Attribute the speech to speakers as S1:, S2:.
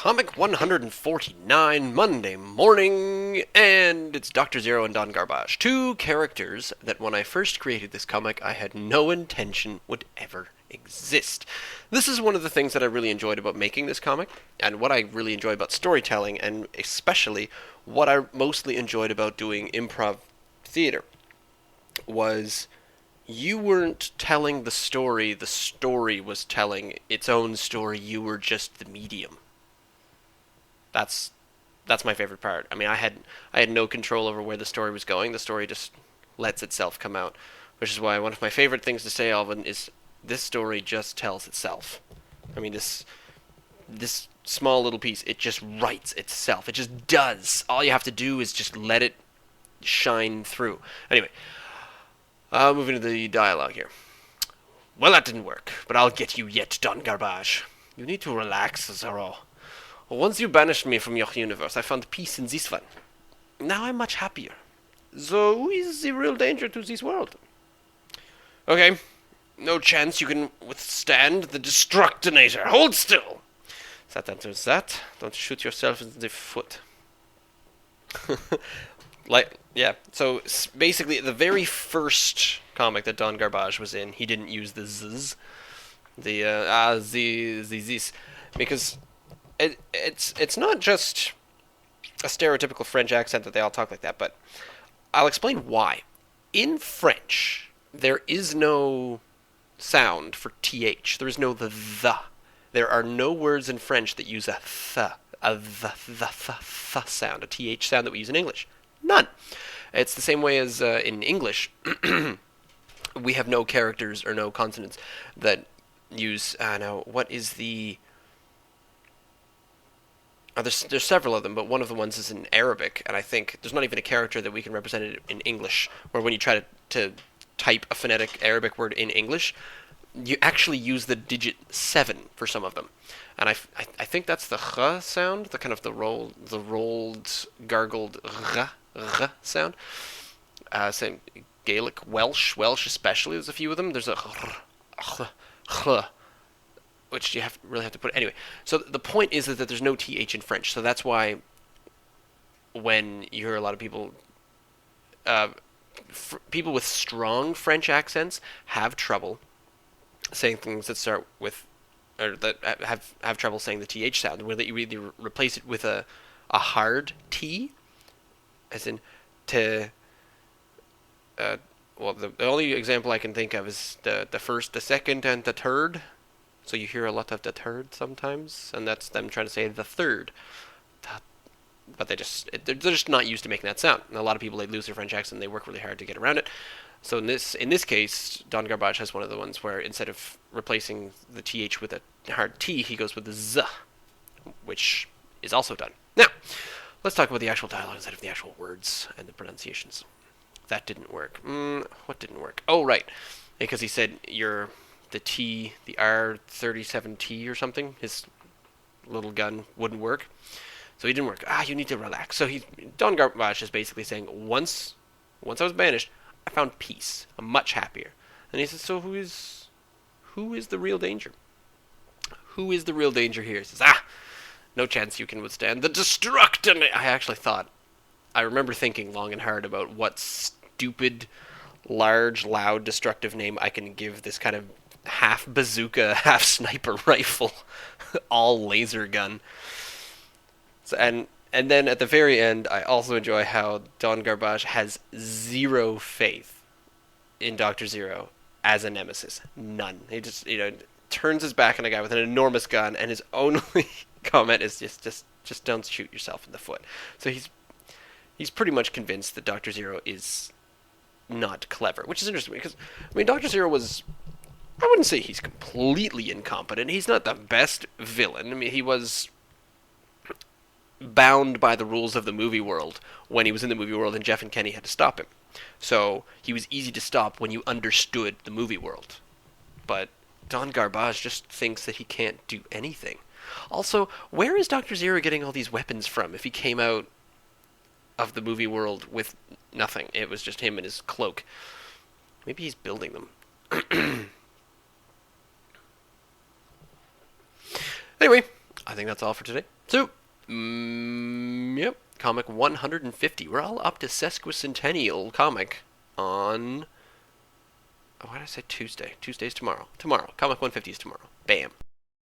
S1: Comic 149, Monday morning, and it's Dr. Zero and Don Garbage. Two characters that when I first created this comic, I had no intention would ever exist. This is one of the things that I really enjoyed about making this comic, and what I really enjoy about storytelling, and especially what I mostly enjoyed about doing improv theater, was you weren't telling the story was telling its own story, you were just the medium. That's my favorite part. I mean, I had no control over where the story was going. The story just lets itself come out, which is why one of my favorite things to say, Alvin, is this story just tells itself. I mean, this small little piece, it just writes itself. It just does. All you have to do is just let it shine through. Anyway, moving to the dialogue here. Well, that didn't work, but I'll get you yet, Don Garbage. You need to relax, Zoro. Once you banished me from your universe, I found peace in this one. Now I'm much happier. So who is the real danger to this world? Okay, no chance you can withstand the Destructinator. Hold still! That answers that. Don't shoot yourself in the foot. Yeah, so basically the very first comic that Don Garbage was in, he didn't use the zzz. This. Because it's not just a stereotypical French accent that they all talk like that, but I'll explain why. In French, there is no sound for th. There is no the. There are no words in French that use a th sound, a th sound that we use in English. None. It's the same way as in English. We have no characters or no consonants that use. Now, what is the? There's several of them, but one of the ones is in Arabic, and I think there's not even a character that we can represent it in English, where when you try to type a phonetic Arabic word in English, you actually use the digit 7 for some of them. And I think that's the ch sound, the kind of the rolled, gargled r sound. Same Gaelic, Welsh especially, there's a few of them. There's a ch, which you really have to put. Anyway, so the point is that there's no th in French, so that's why when you hear a lot of people, people with strong French accents have trouble saying things that start with, or that have trouble saying the th sound, where you either replace it with a hard t, as in to. Well, the only example I can think of is the first, the second, and the third. So you hear a lot of the third sometimes, and that's them trying to say the third. But they're just not used to making that sound. And a lot of people, they lose their French accent, and they work really hard to get around it. So in this case, Don Garbage has one of the ones where instead of replacing the th with a hard t, he goes with the z, which is also done. Now, let's talk about the actual dialogue instead of the actual words and the pronunciations. That didn't work. What didn't work? Oh, right. Because he said the R37T or something, his little gun wouldn't work. So he didn't work. You need to relax. So Don Garbage is basically saying, once I was banished, I found peace. I'm much happier. And he says, so who is the real danger? Who is the real danger here? He says, no chance you can withstand the Destructinator. I remember thinking long and hard about what stupid, large, loud, destructive name I can give this kind of half bazooka, half sniper rifle, all laser gun. So, and then at the very end, I also enjoy how Don Garbage has zero faith in Dr. Zero as a nemesis. None. He just, turns his back on a guy with an enormous gun, and his only comment is just don't shoot yourself in the foot. So he's pretty much convinced that Dr. Zero is not clever, which is interesting because, I mean, Dr. Zero was, I wouldn't say he's completely incompetent. He's not the best villain. I mean, he was bound by the rules of the movie world when he was in the movie world, and Jeff and Kenny had to stop him. So he was easy to stop when you understood the movie world. But Don Garbage just thinks that he can't do anything. Also, where is Dr. Zero getting all these weapons from if he came out of the movie world with nothing? It was just him and his cloak. Maybe he's building them. Anyway, I think that's all for today. So, yep, comic 150. We're all up to sesquicentennial comic on. Oh, why did I say Tuesday? Tuesday's tomorrow. Tomorrow. Comic 150 is tomorrow. Bam.